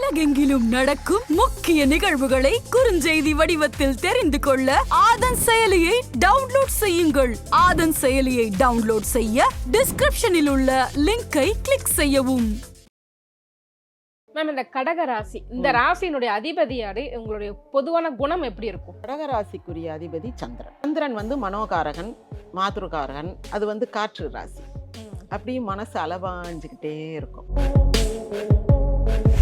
உலகெங்கிலும் நடக்கும் முக்கிய நிகழ்வுகளை குறுஞ்செய்தி வடிவத்தில் தெரிந்து கொள்ள ஆதன் செயலியை டவுன்லோட் செய்யுங்கள். ஆதன் செயலியை டவுன்லோட் செய்ய டிஸ்கிரிப்ஷனில் உள்ள லிங்கை கிளிக் செய்யவும். மேம், இந்த கடகராசி, இந்த ராசியினுடைய அதிபதியாரு உங்களுடைய பொதுவான குணம் எப்படி இருக்கும்? கடகராசிக்குரிய அதிபதி சந்திரன். சந்திரன் மனோகாரகன், மாதுருகாரகன். அது காற்று ராசி. அப்படியே மனசு அளவாஞ்சுக்கிட்டே இருக்கும்.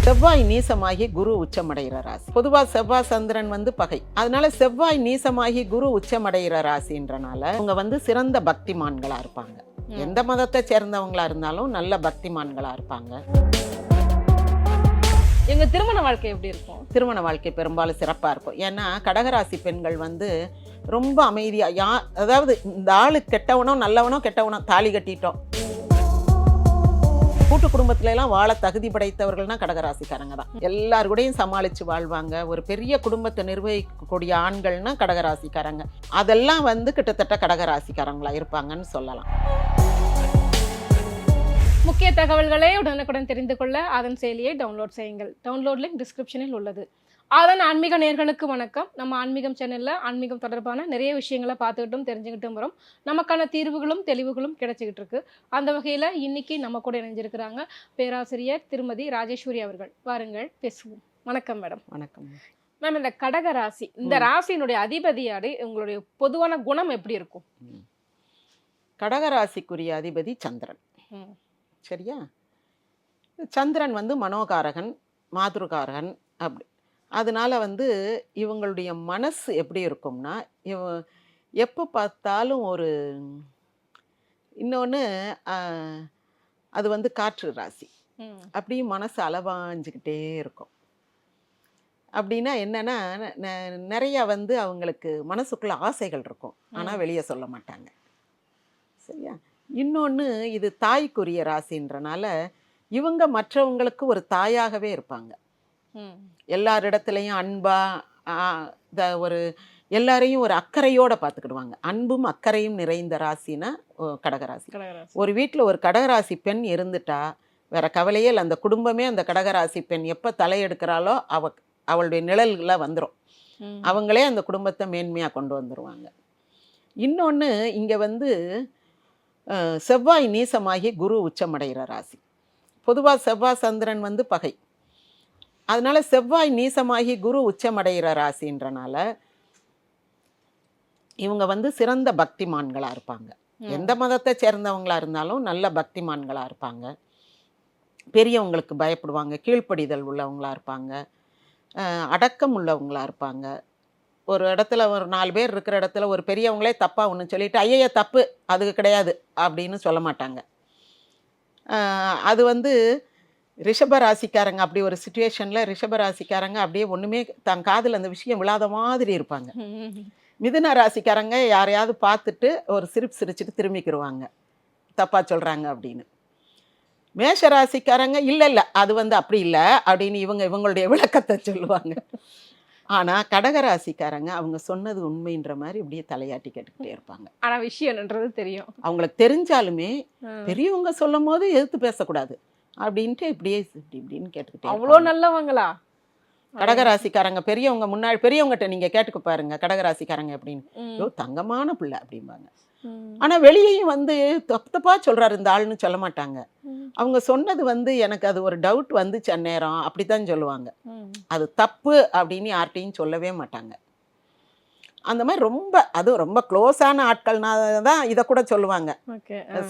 செவ்வாய் நீசமாகி குரு உச்சமடைகிற ராசி. பொதுவா செவ்வாய் சந்திரன் பகை. அதனால செவ்வாய் நீசமாகி குரு உச்சமடைகிற ராசின்றனால அவங்க சிறந்த பக்திமான்களா இருப்பாங்க. எந்த மதத்தை சேர்ந்தவங்களா இருந்தாலும் நல்ல பக்திமான்களா இருப்பாங்க. எங்க திருமண வாழ்க்கை எப்படி இருக்கும்? திருமண வாழ்க்கை பெரும்பாலும் சிறப்பா இருக்கும். ஏன்னா கடகராசி பெண்கள் ரொம்ப அமைதியா, அதாவது இந்த ஆளு கெட்டவனோ நல்லவனோ கெட்டவனோ தாலி கட்டிட்டோம். கூட்டு குடும்பத்துல எல்லாம் வாழ தகுதி படைத்தவர்கள்னா கடகராசிக்காரங்க தான். எல்லாரு கூடயும் சமாளிச்சு வாழ்வாங்க. ஒரு பெரிய குடும்பத்தை நிர்வகிக்கக்கூடிய ஆண்கள்னா கடகராசிக்காரங்க. அதெல்லாம் கிட்டத்தட்ட கடகராசிக்காரங்களா இருப்பாங்கன்னு சொல்லலாம். முக்கிய தகவல்களை உடனுக்குடன் தெரிந்து கொள்ள ஆதன் செயலியை டவுன்லோட் செய்யுங்கள். டவுன்லோட் லிங்க் டிஸ்கிரிப்ஷனில் உள்ளது. ஆதன் ஆன்மீக நேயர்களுக்கு வணக்கம். நம்ம ஆன்மீகம் சேனல்ல ஆன்மீகம் தொடர்பான நிறைய விஷயங்களை பார்த்துக்கிட்டும் தெரிஞ்சுக்கிட்டும் வரும். நமக்கான தீர்வுகளும் தெளிவுகளும் கிடைச்சிக்கிட்டு இருக்கு. அந்த வகையில இன்னைக்கு நம்ம கூட இணைஞ்சிருக்கிறாங்க பேராசிரியர் திருமதி ராஜேஸ்வரி அவர்கள். வாருங்கள் பேசுவோம். வணக்கம் மேடம். வணக்கம் மேம், இந்த கடகராசி, இந்த ராசியினுடைய அதிபதியாரு உங்களுடைய பொதுவான குணம் எப்படி இருக்கும்? கடகராசிக்குரிய அதிபதி சந்திரன். சரியா? சந்திரன் மனோகாரகன், மாதுருகாரகன். அப்படி அதனால இவங்களுடைய மனசு எப்படி இருக்கும்னா, எப்போ பார்த்தாலும் ஒரு இன்னொன்று அது காற்று ராசி. அப்படியே மனசு அளவாஞ்சிக்கிட்டே இருக்கும். அப்படின்னா என்னன்னா, நிறைய அவங்களுக்கு மனசுக்குள்ள ஆசைகள் இருக்கும். ஆனால் வெளியே சொல்ல மாட்டாங்க. சரியா? இன்னொன்று, இது தாய்க்குரிய ராசின்றனால இவங்க மற்றவங்களுக்கு ஒரு தாயாகவே இருப்பாங்க. எல்லாரிடத்துலையும் அன்பா ஒரு எல்லாரையும் ஒரு அக்கறையோட பார்த்துக்கிடுவாங்க. அன்பும் அக்கறையும் நிறைந்த ராசினா கடகராசி. ஒரு வீட்டில் ஒரு கடகராசி பெண் இருந்துட்டா வேற கவலையே இல்லை. அந்த குடும்பமே அந்த கடகராசி பெண் எப்போ தலையெடுக்கிறாளோ அவளுடைய நிழல்களை வந்துடும். அவங்களே அந்த குடும்பத்தை மேன்மையாக கொண்டு வந்துடுவாங்க. இன்னொன்று, இங்கே செவ்வாய் நீசமாகி குரு உச்சமடைகிற ராசி. பொதுவாக செவ்வாய் சந்திரன் பகை. அதனால செவ்வாய் நீசமாகி குரு உச்சமடைகிற ராசின்றனால இவங்க சிறந்த பக்திமான்களா இருப்பாங்க. எந்த மதத்தை சேர்ந்தவங்களா இருந்தாலும் நல்ல பக்திமான்களா இருப்பாங்க. பெரியவங்களுக்கு பயப்படுவாங்க. கீழ்ப்படிதல் உள்ளவங்களா இருப்பாங்க. அடக்கம் உள்ளவங்களா இருப்பாங்க. ஒரு இடத்துல ஒரு 4 பேர் இருக்கிற இடத்துல ஒரு பெரியவங்களே தப்பாக ஒன்று சொல்லிட்டு ஐய தப்பு அதுக்கு கிடையாது அப்படின்னு சொல்ல மாட்டாங்க. அது ரிஷபராசிக்காரங்க அப்படி ஒரு சுச்சுவேஷனில் ரிஷபராசிக்காரங்க அப்படியே ஒன்றுமே தன் காதில் அந்த விஷயம் விழாத மாதிரி இருப்பாங்க. மிதுன ராசிக்காரங்க யாரையாவது பார்த்துட்டு ஒரு சிரிச்சுட்டு திரும்பிக்கிடுவாங்க தப்பாக சொல்கிறாங்க அப்படின்னு. மேஷ ராசிக்காரங்க இல்லை அது அப்படி இல்லை அப்படின்னு இவங்களுடைய விளக்கத்தை சொல்லுவாங்க. ஆனால் கடகராசிக்காரங்க அவங்க சொன்னது உண்மைன்ற மாதிரி இப்படியே தலையாட்டி கேட்டுக்கிட்டே இருப்பாங்க. ஆனால் விஷயம்ன்றது தெரியும். அவங்களுக்கு தெரிஞ்சாலுமே பெரியவங்க சொல்லும் போது எதிர்த்து பேசக்கூடாது அப்படின்ட்டு இப்படியே இப்படின்னு கேட்டுக்கிட்டே. அவ்வளோ நல்லவங்களா கடகராசிக்காரங்க? பெரியவங்க முன்னாடி பெரியவங்ககிட்ட நீங்கள் கேட்டுக்க பாருங்க கடகராசிக்காரங்க அப்படின்னு. ஐயோ தங்கமான பிள்ளை அப்படிம்பாங்க. ஆனால் வெளியேயும் தப்பா சொல்கிறாரு இந்த ஆள்னு சொல்ல மாட்டாங்க. அவங்க சொன்னது எனக்கு அது ஒரு டவுட் வந்துச்சு அந்நேரம் அப்படித்தான் சொல்லுவாங்க. அது தப்பு அப்படின்னு யார்கிட்டையும் சொல்லவே மாட்டாங்க. அந்த மாதிரி ரொம்ப க்ளோஸான ஆட்கள்னா தான் இதை கூட சொல்லுவாங்க.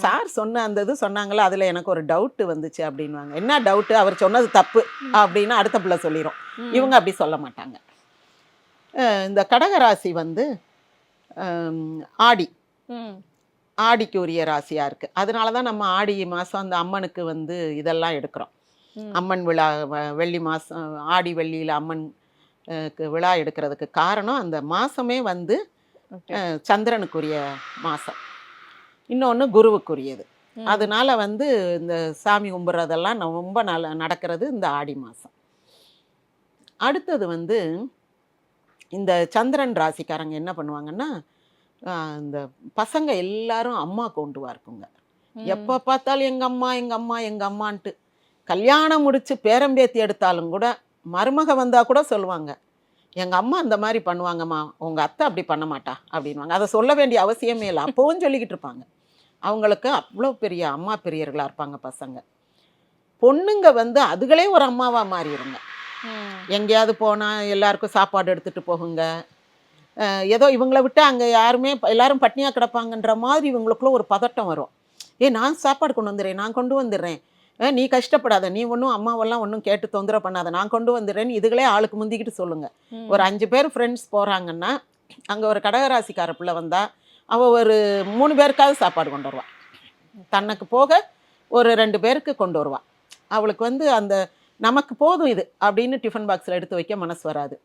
சார் சொன்ன அந்த இது சொன்னாங்களா அதில் எனக்கு ஒரு டவுட்டு வந்துச்சு அப்படின்வாங்க. என்ன டவுட்டு? அவர் சொன்னது தப்பு அப்படின்னு அடுத்த பிள்ளை சொல்லிடும். இவங்க அப்படி சொல்ல மாட்டாங்க. இந்த கடகராசி ஆடிக்கு உரிய ராசியாக இருக்குது. அதனால தான் நம்ம ஆடி மாதம் அந்த அம்மனுக்கு இதெல்லாம் எடுக்கிறோம். அம்மன் விழா வெள்ளி மாதம் ஆடி வெள்ளியில் அம்மன் விழா எடுக்கிறதுக்கு காரணம் அந்த மாதமே சந்திரனுக்குரிய மாதம், இன்னொன்று குருவுக்குரியது. அதனால இந்த சாமி கும்பிட்றதெல்லாம் ரொம்ப நடக்கிறது இந்த ஆடி மாதம். அடுத்தது இந்த சந்திரன் ராசிக்காரங்க என்ன பண்ணுவாங்கன்னா, இந்த பசங்க எல்லாரும் அம்மா கொண்டுவா இருக்குங்க. எப்போ பார்த்தாலும் எங்கள் அம்மா எங்கள் அம்மா எங்கள் அம்மான்ட்டு. கல்யாணம் முடித்து பேரம்பேத்தி எடுத்தாலும் கூட மருமக வந்தால் கூட சொல்லுவாங்க, எங்கள் அம்மா அந்த மாதிரி பண்ணுவாங்கம்மா, உங்கள் அத்தை அப்படி பண்ண மாட்டா அப்படின்வாங்க. அதை சொல்ல வேண்டிய அவசியமே இல்லை, அப்போவும் சொல்லிக்கிட்டு இருப்பாங்க. அவங்களுக்கு அவ்வளோ பெரிய அம்மா பெரியர்களாக இருப்பாங்க பசங்க. பொண்ணுங்க வந்து அதுகளே ஒரு அம்மாவாக மாறிடுங்க. எங்கேயாவது போனால் எல்லாருக்கும் சாப்பாடு எடுத்துகிட்டு போகுங்க. ஏதோ இவங்கள விட்டு அங்கே யாருமே எல்லாரும் பட்னியாக கிடப்பாங்கன்ற மாதிரி இவங்களுக்குள்ள ஒரு பதட்டம் வரும். நான் சாப்பாடு கொண்டு வந்துடுறேன், நான் கொண்டு வந்துடுறேன், நீ கஷ்டப்படாத, நீ ஒன்றும் அம்மாவெல்லாம் ஒன்றும் கேட்டு தொந்தரவு பண்ணாத, நான் கொண்டு வந்துடுறேன்னு இதுகளே ஆளுக்கு முந்திக்கிட்டு சொல்லுங்கள். ஒரு 5 பேர் ஃப்ரெண்ட்ஸ் போகிறாங்கன்னா அங்கே ஒரு கடகராசிக்கார பிள்ளை வந்தால் அவள் ஒரு 3 பேருக்காவது சாப்பாடு கொண்டு வருவாள். தனக்கு போக ஒரு 2 பேருக்கு கொண்டு வருவாள். அவளுக்கு வந்து அந்த நமக்கு போதும் இது அப்படின்னு டிஃபன் பாக்ஸில் எடுத்து வைக்க மனசு வராது.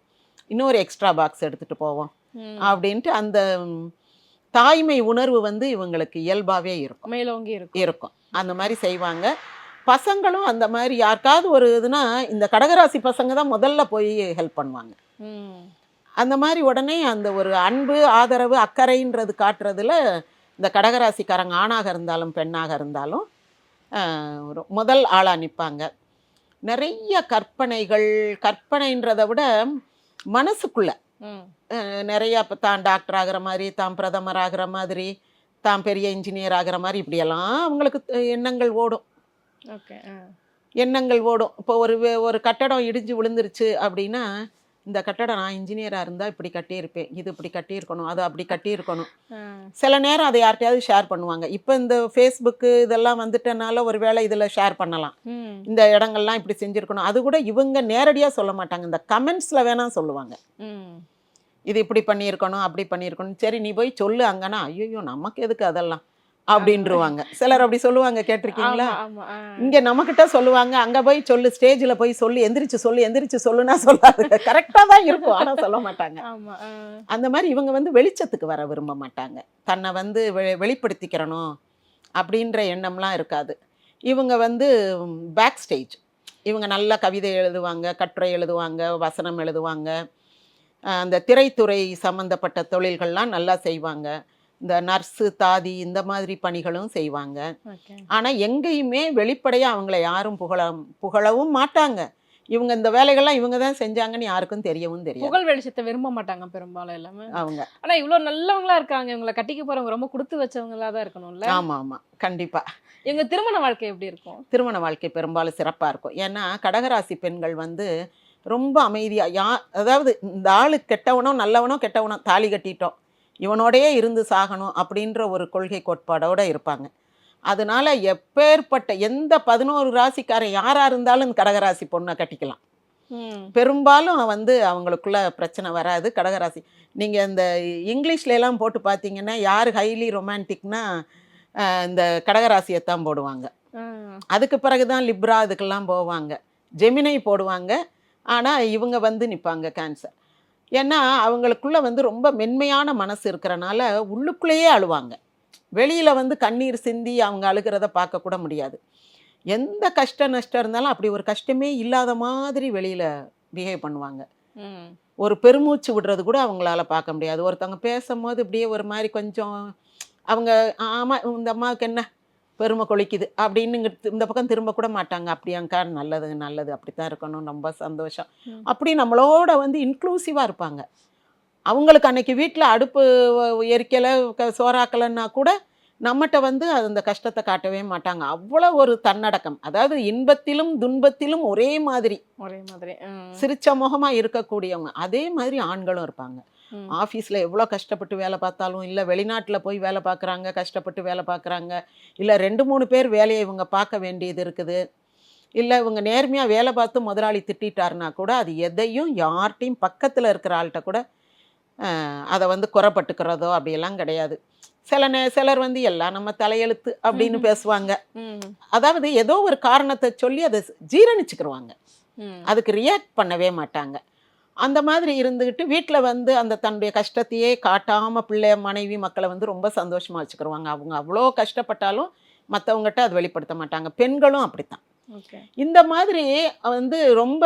இன்னொரு எக்ஸ்ட்ரா பாக்ஸ் எடுத்துகிட்டு போவோம் அப்படின்ட்டு அந்த தாய்மை உணர்வு வந்து இவங்களுக்கு இயல்பாகவே இருக்கும், மேலோங்கி இருக்கும். அந்த மாதிரி செய்வாங்க. பசங்களும் அந்த மாதிரி யாருக்காவது ஒரு இதுனா இந்த கடகராசி பசங்க தான் முதல்ல போய் ஹெல்ப் பண்ணுவாங்க. அந்த மாதிரி உடனே அந்த ஒரு அன்பு, ஆதரவு, அக்கறைன்றது காட்டுறதுல இந்த கடகராசிக்காரங்க ஆணாக இருந்தாலும் பெண்ணாக இருந்தாலும் முதல் ஆளாக நிற்பாங்க. நிறைய கற்பனைன்றதை விட மனசுக்குள்ள நிறையா இப்போ தான் டாக்டர் ஆகிற மாதிரி, தான் பிரதமர் ஆகிற மாதிரி, தான் பெரிய இன்ஜினியர் ஆகிற மாதிரி இப்படியெல்லாம் அவங்களுக்கு எண்ணங்கள் ஓடும். இப்போ ஒரு கட்டடம் இடிஞ்சு விழுந்துருச்சு அப்படின்னா, இந்த கட்டடம் நான் இன்ஜினியராக இருந்தால் இப்படி கட்டியிருப்பேன், இது இப்படி கட்டியிருக்கணும், அது அப்படி கட்டியிருக்கணும். சில நேரம் அதை யார்கிட்டையாவது ஷேர் பண்ணுவாங்க. இப்போ இந்த ஃபேஸ்புக்கு இதெல்லாம் வந்துட்டனால ஒரு வேளை இதில் ஷேர் பண்ணலாம், இந்த இடங்கள்லாம் இப்படி செஞ்சுருக்கணும். அது கூட இவங்க நேரடியாக சொல்ல மாட்டாங்க, இந்த கமெண்ட்ஸில் வேணால் சொல்லுவாங்க, இது இப்படி பண்ணியிருக்கணும், அப்படி பண்ணியிருக்கணும். சரி நீ போய் சொல்லு அங்கன்னா, ஐயோ நமக்கு எதுக்கு அதெல்லாம் அப்படின்ருவாங்க. சிலர் அப்படி சொல்லுவாங்க, கேட்டிருக்கீங்களா? இங்கே நம்மக்கிட்ட சொல்லுவாங்க, அங்கே போய் சொல்லு, ஸ்டேஜில் போய் சொல்லு, எந்திரிச்சு சொல்லுன்னா சொல்லாது, கரெக்டாக தான் இருக்கும், ஆனால் சொல்ல மாட்டாங்க. அந்த மாதிரி இவங்க வந்து வெளிச்சத்துக்கு வர விரும்ப மாட்டாங்க, தன்னை வந்து வெளிப்படுத்திக்கிறணும் அப்படின்ற எண்ணம்லாம் இருக்காது. இவங்க வந்து பேக் ஸ்டேஜ். இவங்க நல்லா கவிதை எழுதுவாங்க, கட்டுரை எழுதுவாங்க, வசனம் எழுதுவாங்க, அந்த திரைத்துறை சம்மந்தப்பட்ட தொழில்கள்லாம் நல்லா செய்வாங்க. இந்த நர்ஸு, தாதி இந்த மாதிரி பணிகளும் செய்வாங்க. ஆனால் எங்கேயுமே வெளிப்படையாக அவங்கள யாரும் புகழவும் மாட்டாங்க. இவங்க இந்த வேலைகள்லாம் இவங்க தான் செஞ்சாங்கன்னு யாருக்கும் தெரியவும் தெரியும். புகழ் வெளிச்சத்தை விரும்ப மாட்டாங்க பெரும்பாலும் எல்லாமே அவங்க. ஆனால் இவ்வளோ நல்லவங்களா இருக்காங்க, இவங்களை கட்டிக்க போகிறவங்க ரொம்ப கொடுத்து வச்சவங்களா தான் இருக்கணும்ல. ஆமாம், கண்டிப்பாக. எங்கள் திருமண வாழ்க்கை எப்படி இருக்கும்? திருமண வாழ்க்கை பெரும்பாலும் சிறப்பாக இருக்கும். ஏன்னா கடகராசி பெண்கள் வந்து ரொம்ப அமைதியாக, அதாவது இந்த ஆளு கெட்டவனோ நல்லவனோ கெட்டவனோ தாலி கட்டிட்டோம், இவனோடையே இருந்து சாகணும் அப்படின்ற ஒரு கொள்கை கோட்பாடோடு இருப்பாங்க. அதனால எப்பேற்பட்ட எந்த 11 ராசிக்காரன் யாராக இருந்தாலும் கடகராசி பொண்ணை கட்டிக்கலாம். பெரும்பாலும் வந்து அவங்களுக்குள்ள பிரச்சனை வராது. கடகராசி நீங்கள் இந்த இங்கிலீஷ்லாம் போட்டு பார்த்தீங்கன்னா யார் ஹைலி ரொமான்டிக்னா இந்த கடகராசியைத்தான் போடுவாங்க. அதுக்கு பிறகு தான் லிப்ரா அதுக்கெல்லாம் போவாங்க, ஜெமினை போடுவாங்க. ஆனால் இவங்க வந்து நிற்பாங்க கேன்சர். ஏன்னா அவங்களுக்குள்ள வந்து ரொம்ப மென்மையான மனசு இருக்கிறனால உள்ளுக்குள்ளேயே அழுவாங்க. வெளியில் வந்து கண்ணீர் சிந்தி அவங்க அழுகிறத பார்க்கக்கூட முடியாது. எந்த கஷ்ட நஷ்டம் இருந்தாலும் அப்படி ஒரு கஷ்டமே இல்லாத மாதிரி வெளியில் பிஹேவ் பண்ணுவாங்க. ஒரு பெருமூச்சு விடுறது கூட அவங்களால பார்க்க முடியாது. ஒருத்தவங்க பேசும்போது இப்படியே ஒரு மாதிரி கொஞ்சம் அவங்க ஆமாம் இந்த அம்மாவுக்கு என்ன பெருமை கொளிக்குது அப்படின்னு இந்த பக்கம் திரும்ப கூட மாட்டாங்க. அப்படியாங்க்கா, நல்லது நல்லது, அப்படி தான் இருக்கணும், ரொம்ப சந்தோஷம், அப்படி நம்மளோட வந்து இன்க்ளூசிவாக இருப்பாங்க. அவங்களுக்கு அன்னைக்கு வீட்டில் அடுப்பு எரிக்கலை, சோறாக்கலைன்னா கூட நம்மகிட்ட வந்து அந்த கஷ்டத்தை காட்டவே மாட்டாங்க. அவ்வளோ ஒரு தன்னடக்கம். அதாவது இன்பத்திலும் துன்பத்திலும் ஒரே மாதிரி சிரிச்ச முகமாக இருக்கக்கூடியவங்க. அதே மாதிரி ஆண்களும் இருப்பாங்க. ஆஃபீஸில் எவ்வளோ கஷ்டப்பட்டு வேலை பார்த்தாலும், இல்லை வெளிநாட்டில் போய் வேலை பார்க்குறாங்க, கஷ்டப்பட்டு வேலை பார்க்குறாங்க, இல்லை 2-3 பேர் வேலையை இவங்க பார்க்க வேண்டியது இருக்குது, இல்லை இவங்க நேர்மையாக வேலை பார்த்து முதலாளி திட்டாருனா கூட அது எதையும் யார்ட்டையும் பக்கத்தில் இருக்கிற ஆள்கிட்ட கூட அதை வந்து குறைப்பட்டுக்கிறதோ அப்படியெல்லாம் கிடையாது. சிலர் வந்து எல்லாம் நம்ம தலையெழுத்து அப்படின்னு பேசுவாங்க. அதாவது ஏதோ ஒரு காரணத்தை சொல்லி அதை ஜீரணிச்சுக்கிடுவாங்க, அதுக்கு ரியாக்ட் பண்ணவே மாட்டாங்க. அந்த மாதிரி இருந்துக்கிட்டு வீட்டில் வந்து அந்த தன்னுடைய கஷ்டத்தையே காட்டாமல் பிள்ளை, மனைவி, மக்களை வந்து ரொம்ப சந்தோஷமாக வச்சுக்கிடுவாங்க. அவங்க அவ்வளோ கஷ்டப்பட்டாலும் மற்றவங்ககிட்ட அது வெளிப்படுத்த மாட்டாங்க. பெண்களும் அப்படித்தான். இந்த மாதிரி வந்து ரொம்ப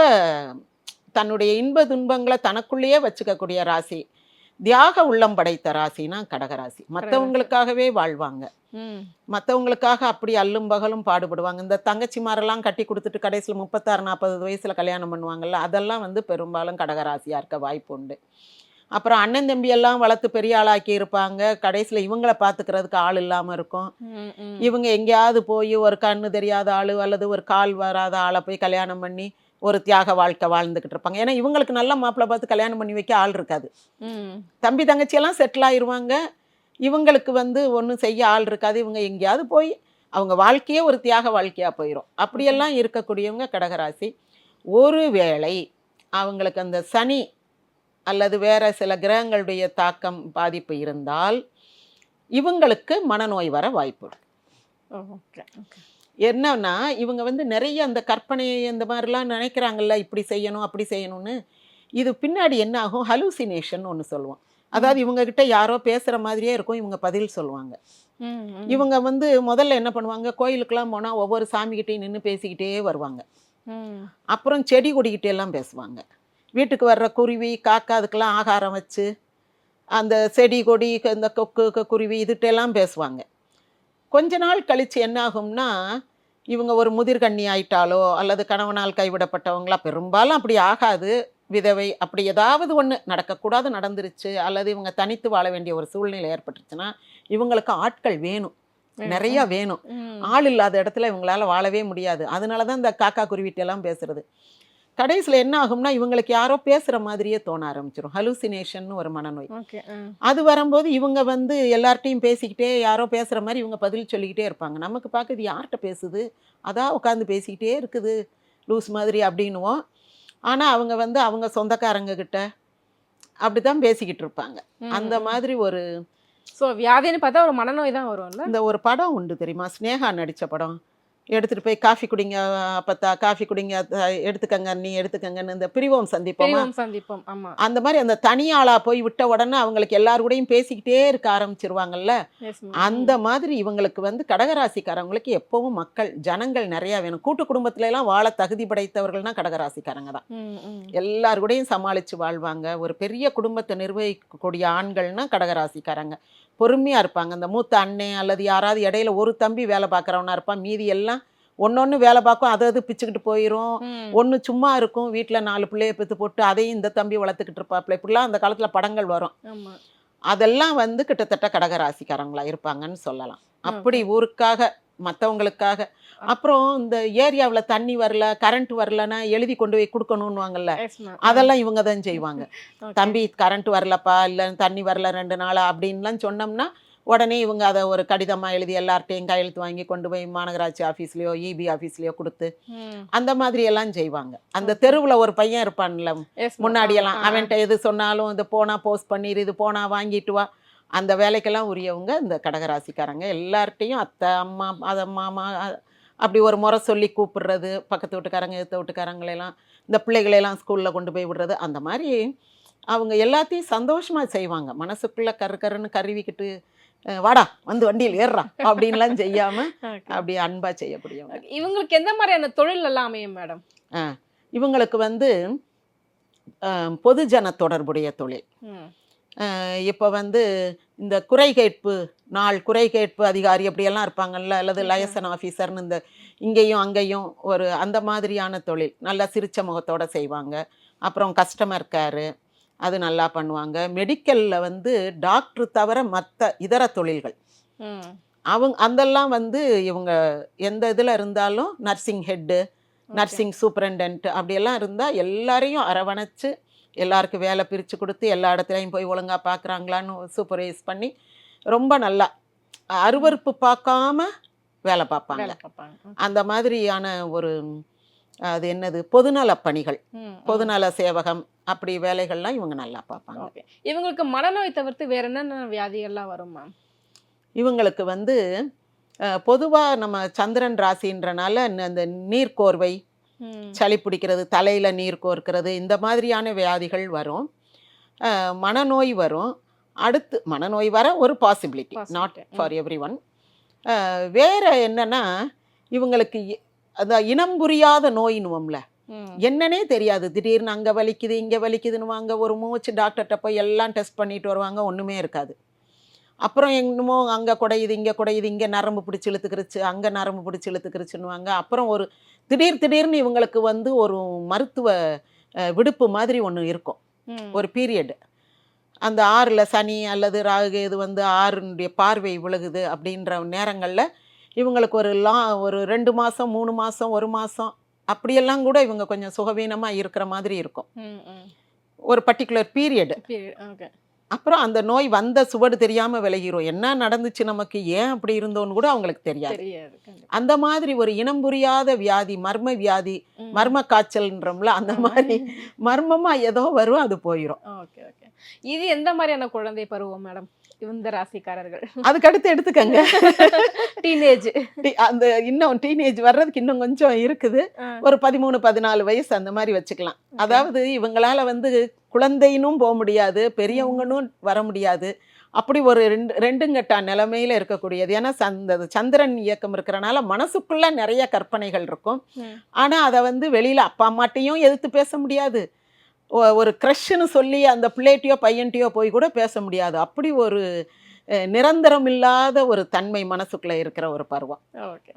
தன்னுடைய இன்ப துன்பங்களை தனக்குள்ளேயே வச்சுக்கக்கூடிய ராசி. தியாக உள்ளம் படைத்த ராசினா கடகராசி. மற்றவங்களுக்காகவே வாழ்வாங்க, மற்றவங்களுக்காக அப்படி அல்லும் பகலும் பாடுபடுவாங்க. இந்த தங்கச்சிமாரெல்லாம் கட்டி கொடுத்துட்டு கடைசியில் 36-40 வயசில் கல்யாணம் பண்ணுவாங்கல்ல, அதெல்லாம் வந்து பெரும்பாலும் கடகராசியாக இருக்க வாய்ப்பு உண்டு. அப்புறம் அண்ணன் தம்பியெல்லாம் வளர்த்து பெரிய ஆளாக்கி இருப்பாங்க, கடைசியில் இவங்கள பார்த்துக்கிறதுக்கு ஆள் இல்லாமல் இருக்கும். இவங்க எங்கேயாவது போய் ஒரு கண்ணு தெரியாத ஆள் அல்லது ஒரு கால் வராத ஆளை போய் கல்யாணம் பண்ணி ஒரு தியாக வாழ்க்கை வாழ்ந்துக்கிட்டு இருப்பாங்க. ஏன்னா இவங்களுக்கு நல்ல மாப்பிள்ளை பார்த்து கல்யாணம் பண்ணி வைக்க ஆள் இருக்காது. தம்பி தங்கச்சியெல்லாம் செட்டில் ஆயிடுவாங்க, இவங்களுக்கு வந்து ஒன்றும் செய்ய ஆள் இருக்காது. இவங்க எங்கேயாவது போய் அவங்க வாழ்க்கையே ஒரு தியாக வாழ்க்கையாக போயிடும். அப்படியெல்லாம் இருக்கக்கூடியவங்க கடகராசி. ஒருவேளை அவங்களுக்கு அந்த சனி அல்லது வேற சில கிரகங்களுடைய தாக்கம் பாதிப்பு இருந்தால் இவங்களுக்கு மனநோய் வர வாய்ப்பு. என்னன்னா இவங்க வந்து நிறைய அந்த கற்பனை இந்த மாதிரிலாம் நினைக்கிறாங்கல்ல, இப்படி செய்யணும் அப்படி செய்யணும்னு. இது பின்னாடி என்ன ஆகும், ஹலூசினேஷன் ஒன்று சொல்லுவோம். அதாவது இவங்க கிட்ட யாரோ பேசுகிற மாதிரியே இருக்கும், இவங்க பதில் சொல்லுவாங்க. இவங்க வந்து முதல்ல என்ன பண்ணுவாங்க, கோயிலுக்கெல்லாம் போனால் ஒவ்வொரு சாமிகிட்டையும் நின்று பேசிக்கிட்டே வருவாங்க. அப்புறம் செடி கொடிக்கிட்டே எல்லாம் பேசுவாங்க. வீட்டுக்கு வர்ற குருவி காக்கா அதுக்கெல்லாம் ஆகாரம் வச்சு அந்த செடி கொடி இந்த கொக்கு குருவி இதுகிட்டெல்லாம் பேசுவாங்க. கொஞ்ச நாள் கழித்து என்ன ஆகும்னா இவங்க ஒரு முதிர்கண்ணி ஆயிட்டாலோ அல்லது கணவனால் கைவிடப்பட்டவங்களா, பெரும்பாலும் அப்படி ஆகாது, விதவை அப்படி ஏதாவது ஒன்று நடக்கக்கூடாது நடந்துருச்சு அல்லது இவங்க தனித்து வாழ வேண்டிய ஒரு சூழ்நிலை ஏற்பட்டுச்சுன்னா இவங்களுக்கு ஆட்கள் வேணும், நிறையா வேணும். ஆள் இல்லாத இடத்துல இவங்களால வாழவே முடியாது. அதனால தான் இந்த காக்கா குருவிட்டெல்லாம் பேசுறது. கடைசியில் என்ன ஆகும்னா இவங்களுக்கு யாரோ பேசுகிற மாதிரியே தோண ஆரம்பிச்சிடும், ஹலூசினேஷன் ஒரு மனநோய். அது வரும்போது இவங்க வந்து எல்லார்ட்டையும் பேசிக்கிட்டே யாரோ பேசுகிற மாதிரி இவங்க பதில் சொல்லிக்கிட்டே இருப்பாங்க. நமக்கு பார்க்க இது யார்கிட்ட பேசுது, அதான் உட்காந்து பேசிக்கிட்டே இருக்குது லூஸ் மாதிரி அப்படின்னுவோம். ஆனால் அவங்க வந்து அவங்க சொந்தக்காரங்க கிட்ட அப்படி தான் பேசிக்கிட்டு இருப்பாங்க. அந்த மாதிரி ஒரு வியாதின்னு பார்த்தா ஒரு மனநோய் தான் வரும்ல. இந்த ஒரு படம் உண்டு தெரியுமா, ஸ்னேகா நடித்த படம், எடுத்துகிட்டு போய் காஃபி குடிங்க அப்பத்தா, காஃபி குடிங்க எடுத்துக்கங்க நீ எடுத்துக்கங்கன்னு இந்த பிரிவோம் சந்திப்போம். ஆமாம், அந்த மாதிரி அந்த தனியாளாக போய் விட்ட உடனே அவங்களுக்கு எல்லாரு கூடயும் பேசிக்கிட்டே இருக்க ஆரம்பிச்சிருவாங்கல்ல. அந்த மாதிரி இவங்களுக்கு வந்து கடகராசிக்காரங்களுக்கு எப்பவும் மக்கள் ஜனங்கள் நிறையா வேணும். கூட்டு குடும்பத்துல எல்லாம் வாழ தகுதி படைத்தவர்கள்னா கடகராசிக்காரங்க தான். எல்லாரு கூடயும் சமாளித்து வாழ்வாங்க. ஒரு பெரிய குடும்பத்தை நிர்வகிக்கக்கூடிய ஆண்கள்னா கடகராசிக்காரங்க. பொறுமையாக இருப்பாங்க. அந்த மூத்த அண்ணன் அல்லது யாராவது இடையில ஒரு தம்பி வேலை பார்க்குறவனா இருப்பான், மீதி எல்லாம் ஒன்று வேலை பார்க்கும், அது பிச்சுக்கிட்டு போயிடும். ஒன்று சும்மா இருக்கும், வீட்டில் 4 பிள்ளைய பெற்று போட்டு அதையும் இந்த தம்பி வளர்த்துக்கிட்டு இருப்பாப்புல. இப்படிலாம் அந்த காலத்தில் படங்கள் வரும். அதெல்லாம் வந்து கிட்டத்தட்ட கடகராசிக்காரங்களா இருப்பாங்கன்னு சொல்லலாம். அப்படி ஊருக்காக மற்றவங்களுக்காக. அப்புறம் இந்த ஏரியாவில் தண்ணி வரல கரண்ட் வரலன்னா எழுதி கொண்டு போய் கொடுக்கணும்னுவாங்கல்ல, அதெல்லாம் இவங்க தான் செய்வாங்க. தம்பி கரண்ட் வரலப்பா, இல்லை தண்ணி வரல 2 நாளா அப்படின்லாம் சொன்னோம்னா உடனே இவங்க அதை ஒரு கடிதமாக எழுதி எல்லார்ட்டையும் கையெழுத்து வாங்கி கொண்டு போய் மாநகராட்சி ஆஃபீஸ்லேயோ இபி ஆஃபீஸ்லேயோ கொடுத்து அந்த மாதிரி எல்லாம் செய்வாங்க. அந்த தெருவில் ஒரு பையன் இருப்பான்ல முன்னாடியெல்லாம், அவன்கிட்ட எது சொன்னாலும் இது போனால் போஸ்ட் பண்ணிடு, இது போனால் வாங்கிட்டு வா, அந்த வேலைக்கெல்லாம் உரியவங்க இந்த கடகராசிக்காரங்க. எல்லார்ட்டையும் அத்தை அம்மா அதை மாமா அப்படி ஒரு முறை சொல்லி கூப்பிடுறது, பக்கத்து வீட்டுக்காரங்க எடுத்த வீட்டுக்காரங்களெல்லாம் இந்த பிள்ளைகளெல்லாம் ஸ்கூலில் கொண்டு போய் விடுறது, அந்த மாதிரி அவங்க எல்லாத்தையும் சந்தோஷமாக செய்வாங்க. மனசுக்குள்ளே கருன்னு கருவிக்கிட்டு வாடா வந்து வண்டியில் ஏறுறா அப்படின்லாம் செய்யாமல் அப்படி அன்பாக செய்யக்கூடியவங்க. இவங்களுக்கு எந்த மாதிரியான தொழில் எல்லாம் அமையும் மேடம்? இவங்களுக்கு வந்து பொதுஜன தொடர்புடைய தொழில். இப்போ வந்து இந்த குறை கேட்பு அதிகாரி அப்படியெல்லாம் இருப்பாங்கல்ல, அல்லது லயசன் ஆஃபீஸர்னு இந்த இங்கேயும் அங்கேயும் ஒரு அந்த மாதிரியான தொழில் நல்லா சிரிச்ச முகத்தோடு செய்வாங்க. அப்புறம் கஸ்டமர் கேரு அது நல்லா பண்ணுவாங்க. மெடிக்கலில் வந்து டாக்டர் தவிர மற்ற இதர தொழில்கள் அதெல்லாம் வந்து இவங்க எந்த இதில் இருந்தாலும் நர்சிங் ஹெட்டு, நர்சிங் சூப்பரண்டன்ட் அப்படியெல்லாம் இருந்தால் எல்லாரையும் அரவணைச்சு எல்லாருக்கும் வேலை பிரித்து கொடுத்து எல்லா இடத்துலையும் போய் ஒழுங்காக பார்க்குறாங்களான்னு சூப்பர்வைஸ் பண்ணி ரொம்ப நல்லா அருவருப்பு பார்க்காம வேலை பார்ப்பாங்க. அந்த மாதிரியான ஒரு அது என்னது பொதுநல பணிகள், பொதுநல சேவகம் அப்படி வேலைகள்லாம் இவங்க நல்லா பார்ப்பாங்க. இவங்களுக்கு மனநோய் தவிர்த்து வேற என்னென்ன வியாதிகள்லாம் வரும் மேம்? இவங்களுக்கு வந்து பொதுவாக நம்ம சந்திரன் ராசின்றனால அந்த நீர்க்கோர்வை, சளி பிடிக்கிறது, தலையில் நீர் கோர்க்கிறது, இந்த மாதிரியான வியாதிகள் வரும். மனநோய் வரும். அடுத்து மனநோய் வர ஒரு possibility, not for every one. வேறு என்னென்னா இவங்களுக்கு அந்த இனம் புரியாத நோயின்னுவோம்ல, என்னன்னே தெரியாது. திடீர்னு அங்கே வலிக்குது இங்கே வலிக்குதுன்னு வாங்க, ஒரு மூச்சு டாக்டர்கிட்ட போய் எல்லாம் டெஸ்ட் பண்ணிட்டு வருவாங்க, ஒன்றுமே இருக்காது. அப்புறம் என்னமோ அங்கே குடையுது இங்கே குடையுது, இங்கே நரம்பு பிடிச்சி இழுத்துக்கிருச்சு அங்கே நரம்பு பிடிச்சி இழுத்துக்கிருச்சுன்னுவாங்க. அப்புறம் ஒரு திடீர்னு இவங்களுக்கு வந்து ஒரு மருத்துவ விடுப்பு மாதிரி ஒன்று இருக்கும், ஒரு பீரியட். அந்த 6ல் சனி அல்லது ராகு இது வந்து 6னுடைய பார்வை விழுகுது அப்படின்ற நேரங்களில் இவங்களுக்கு ஒரு 2 மாதம் 3 மாதம் 1 மாதம் அப்படியெல்லாம் கூட இவங்க கொஞ்சம் சுகவீனமாக இருக்கிற மாதிரி இருக்கும், ஒரு பர்டிகுலர் பீரியட். அப்புறம் அந்த நோய் வந்த சுவடு தெரியாமல் விலகிரும். என்ன நடந்துச்சு நமக்கு, ஏன் அப்படி இருந்தோன்னு கூட அவங்களுக்கு தெரியாது. அந்த மாதிரி ஒரு இனம் புரியாத வியாதி, மர்ம வியாதி, மர்ம காய்ச்சல்ன்றோம்ல, அந்த மாதிரி மர்மமாக ஏதோ வரும், அது போயிடும். Okay okay. இது எந்த மாதிரியான குழந்தை பருவம் மேடம் இந்த ராசிக்காரர்கள்? அதுக்கு அடுத்து எடுத்துக்கங்க டீனேஜ். அந்த இன்னும் டீனேஜ் வர்றதுக்கு இன்னும் கொஞ்சம் இருக்குது, ஒரு 13-14 வயசு அந்த மாதிரி வச்சுக்கலாம். அதாவது இவங்களால வந்து குழந்தைனும் போக முடியாது, பெரியவங்கனும் வர முடியாது, அப்படி ஒரு ரெண்டுங்கட்டா நிலைமையில இருக்கக்கூடியது. ஏன்னா சந்திரன் இயக்கம் இருக்கிறனால மனசுக்குள்ள நிறைய கற்பனைகள் இருக்கும். ஆனா அதை வந்து வெளியில அப்பா அம்மாட்டையும் எதிர்த்து பேச முடியாது, ஒரு க்ரஷ்ன்னு சொல்லி அந்த பிள்ளைட்டையோ பையன்ட்டையோ போய் கூட பேச முடியாது. அப்படி ஒரு நிரந்தரம் இல்லாத ஒரு தன்மை மனசுக்குள்ள இருக்கிற ஒரு பருவம். ஓகே.